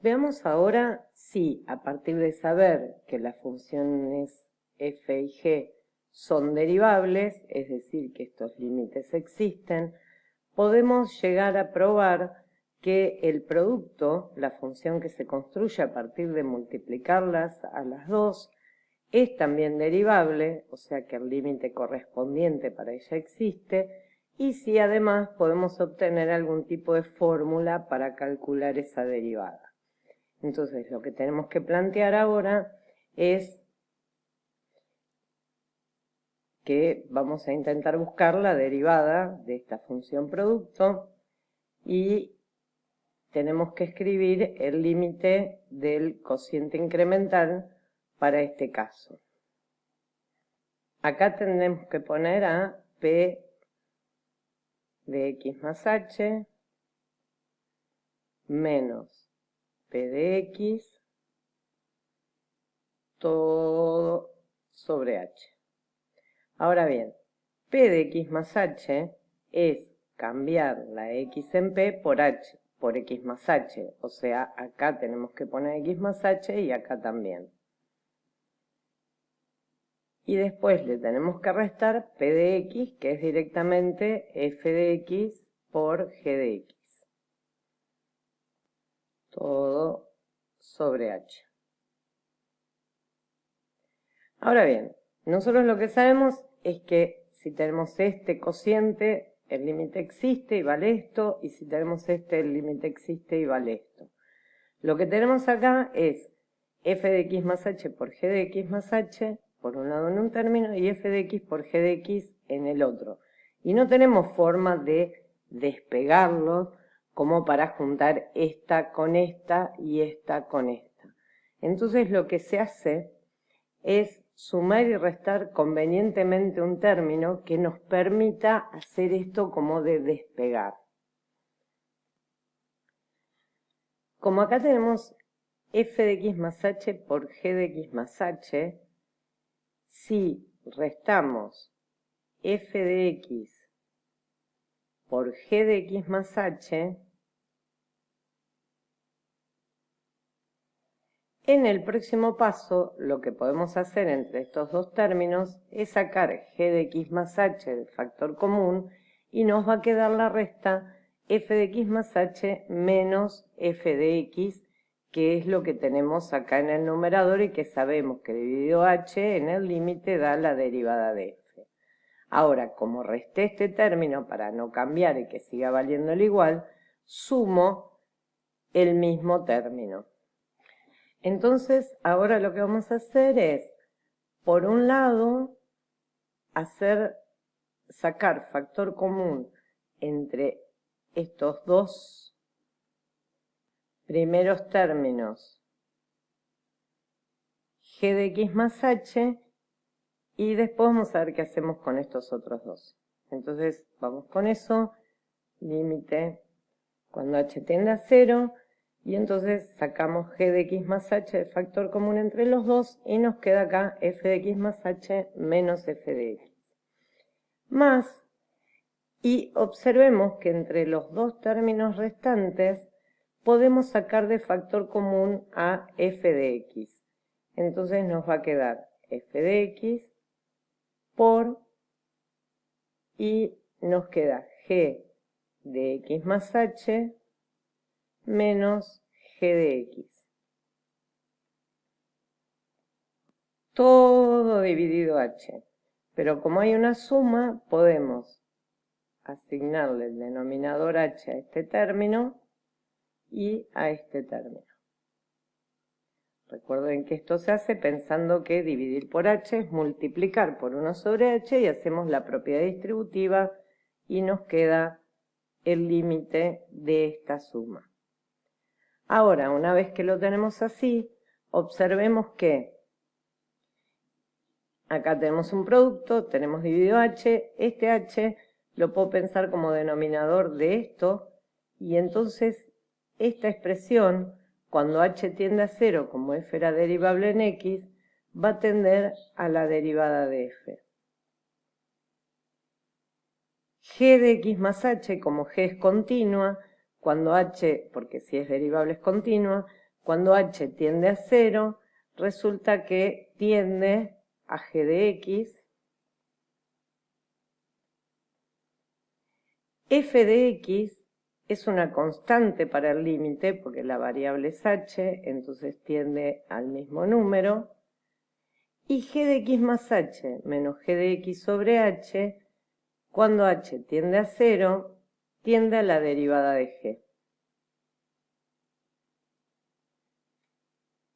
Veamos ahora si, a partir de saber que las funciones f y g son derivables, es decir, que estos límites existen, podemos llegar a probar que el producto, la función que se construye a partir de multiplicarlas a las dos, es también derivable, o sea que el límite correspondiente para ella existe, y si además podemos obtener algún tipo de fórmula para calcular esa derivada. Entonces, lo que tenemos que plantear ahora es que vamos a intentar buscar la derivada de esta función producto y tenemos que escribir el límite del cociente incremental para este caso. Acá tendremos que poner a p de x más h menos p de x todo sobre h. Ahora bien, p de x más h es cambiar la x en p por h, por x más h. O sea, acá tenemos que poner x más h y acá también. Y después le tenemos que restar p de x, que es directamente f de x por g de x. Todo sobre h. Ahora bien, nosotros lo que sabemos es que si tenemos este cociente, el límite existe y vale esto, y si tenemos este, el límite existe y vale esto. Lo que tenemos acá es f de x más h por g de x más h, por un lado en un término, y f de x por g de x en el otro. Y no tenemos forma de despegarlos como para juntar esta con esta y esta con esta. Entonces lo que se hace es sumar y restar convenientemente un término que nos permita hacer esto como de despegar. Como acá tenemos f de x más h por g de x más h, si restamos f de x por g de x más h, en el próximo paso lo que podemos hacer entre estos dos términos es sacar g de x más h del factor común y nos va a quedar la resta f de x más h menos f de x, que es lo que tenemos acá en el numerador y que sabemos que dividido h en el límite da la derivada de f. Ahora, como resté este término para no cambiar y que siga valiendo el igual, sumo el mismo término. Entonces, ahora lo que vamos a hacer es, por un lado, sacar factor común entre estos dos primeros términos, g de x más h, y después vamos a ver qué hacemos con estos otros dos. Entonces, vamos con eso, límite cuando h tiende a 0, y entonces sacamos g de x más h de factor común entre los dos y nos queda acá f de x más h menos f de x. Más, y observemos que entre los dos términos restantes podemos sacar de factor común a f de x. Entonces nos va a quedar f de x por, y nos queda g de x más h menos g de x. Todo dividido h. Pero como hay una suma, podemos asignarle el denominador h a este término y a este término. Recuerden que esto se hace pensando que dividir por h es multiplicar por 1 sobre h y hacemos la propiedad distributiva y nos queda el límite de esta suma. Ahora, una vez que lo tenemos así, observemos que acá tenemos un producto, tenemos dividido h, este h lo puedo pensar como denominador de esto, y entonces esta expresión, cuando h tiende a 0, como f era derivable en x, va a tender a la derivada de f. G de x más h, como g es continua, cuando h, porque si es derivable es continua, Cuando h tiende a 0, resulta que tiende a g de x. F de x es una constante para el límite, porque la variable es h, entonces tiende al mismo número. Y g de x más h menos g de x sobre h, cuando h tiende a 0, tiende a la derivada de g.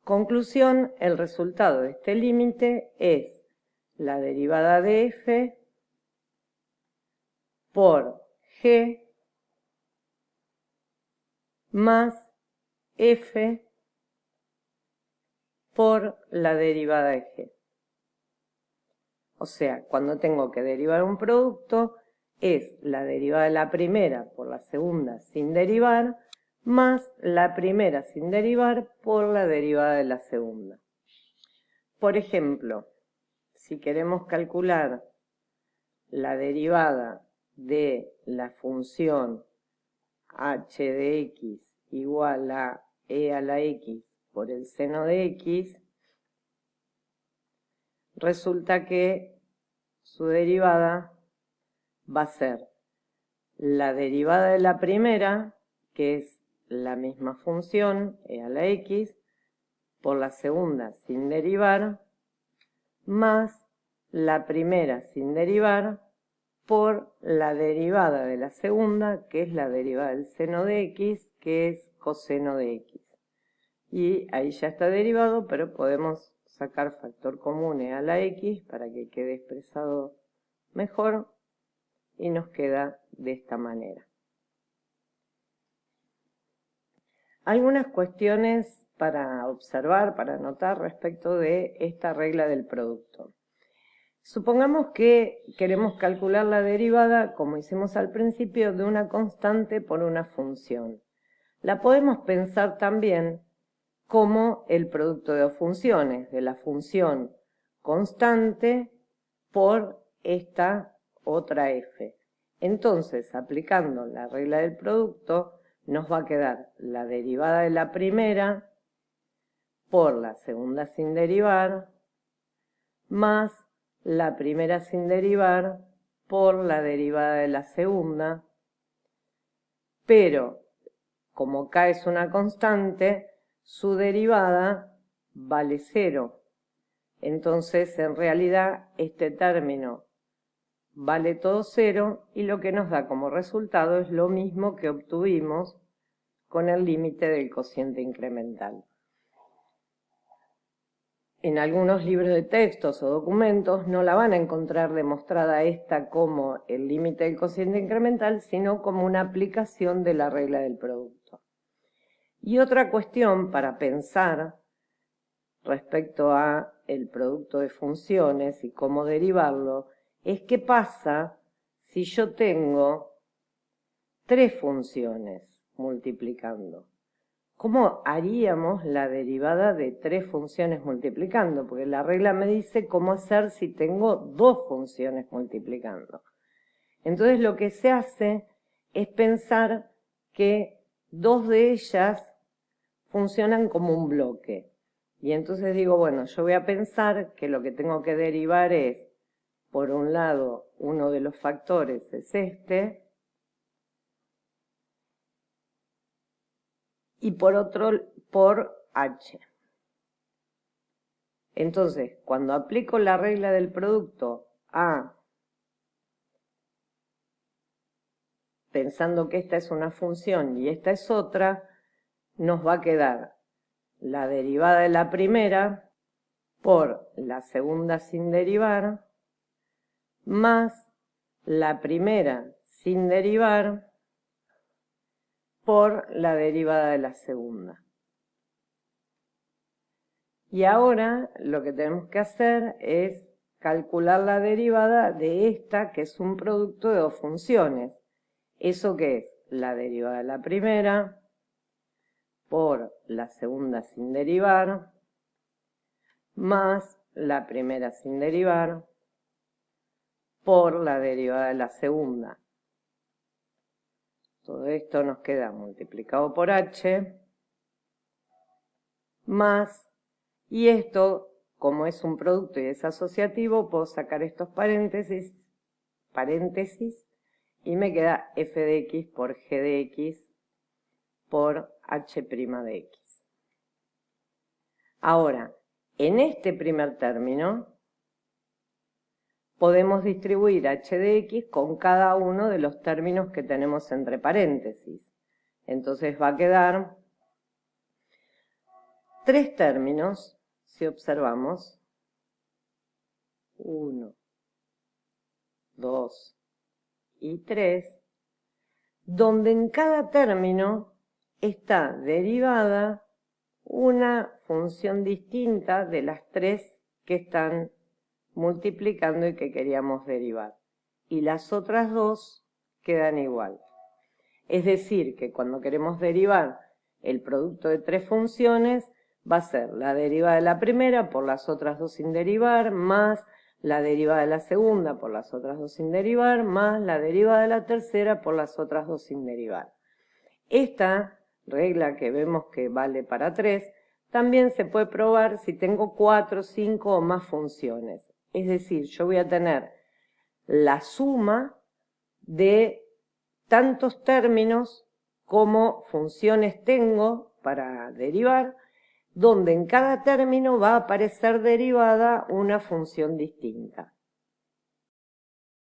Conclusión, el resultado de este límite es la derivada de f por g más f por la derivada de g. O sea, cuando tengo que derivar un producto, es la derivada de la primera por la segunda sin derivar, más la primera sin derivar por la derivada de la segunda. Por ejemplo, si queremos calcular la derivada de la función h de x igual a e a la x por el seno de x, resulta que su derivada va a ser la derivada de la primera, que es la misma función, e a la x, por la segunda sin derivar, más la primera sin derivar por la derivada de la segunda, que es la derivada del seno de x, que es coseno de x. Y ahí ya está derivado, pero podemos sacar factor común e a la x para que quede expresado mejor y nos queda de esta manera. Algunas cuestiones para observar, para anotar respecto de esta regla del producto. Supongamos que queremos calcular la derivada, como hicimos al principio, de una constante por una función. La podemos pensar también como el producto de dos funciones, de la función constante por esta otra f. Entonces, aplicando la regla del producto, nos va a quedar la derivada de la primera por la segunda sin derivar, más la primera sin derivar por la derivada de la segunda, pero como k es una constante, su derivada vale 0. Entonces, en realidad, este término vale todo 0 y lo que nos da como resultado es lo mismo que obtuvimos con el límite del cociente incremental. En algunos libros de textos o documentos no la van a encontrar demostrada esta como el límite del cociente incremental, sino como una aplicación de la regla del producto. Y otra cuestión para pensar respecto a el producto de funciones y cómo derivarlo es qué pasa si yo tengo 3 funciones multiplicando. ¿Cómo haríamos la derivada de 3 funciones multiplicando? Porque la regla me dice cómo hacer si tengo 2 funciones multiplicando. Entonces lo que se hace es pensar que 2 de ellas funcionan como un bloque. Y entonces digo, bueno, yo voy a pensar que lo que tengo que derivar es, por un lado, uno de los factores es este, y por otro, por h. Entonces, cuando aplico la regla del producto a, pensando que esta es una función y esta es otra, nos va a quedar la derivada de la primera por la segunda sin derivar, más la primera sin derivar por la derivada de la segunda. Y ahora lo que tenemos que hacer es calcular la derivada de esta, que es un producto de dos funciones. ¿Eso qué es? La derivada de la primera por la segunda sin derivar, más la primera sin derivar por la derivada de la segunda. Todo esto nos queda multiplicado por h más, y esto, como es un producto y es asociativo, puedo sacar estos paréntesis, y me queda f de x por g de x por h' de x. Ahora, en este primer término, podemos distribuir h de x con cada uno de los términos que tenemos entre paréntesis. Entonces va a quedar 3 términos, si observamos, 1, 2 y 3, donde en cada término está derivada una función distinta de las 3 que están multiplicando y que queríamos derivar. Y las otras 2 quedan igual. Es decir, que cuando queremos derivar el producto de 3 funciones, va a ser la derivada de la primera por las otras 2 sin derivar, más la derivada de la segunda por las otras 2 sin derivar, más la derivada de la tercera por las otras 2 sin derivar. Esta regla que vemos que vale para 3, también se puede probar si tengo 4, 5 o más funciones. Es decir, yo voy a tener la suma de tantos términos como funciones tengo para derivar, donde en cada término va a aparecer derivada una función distinta.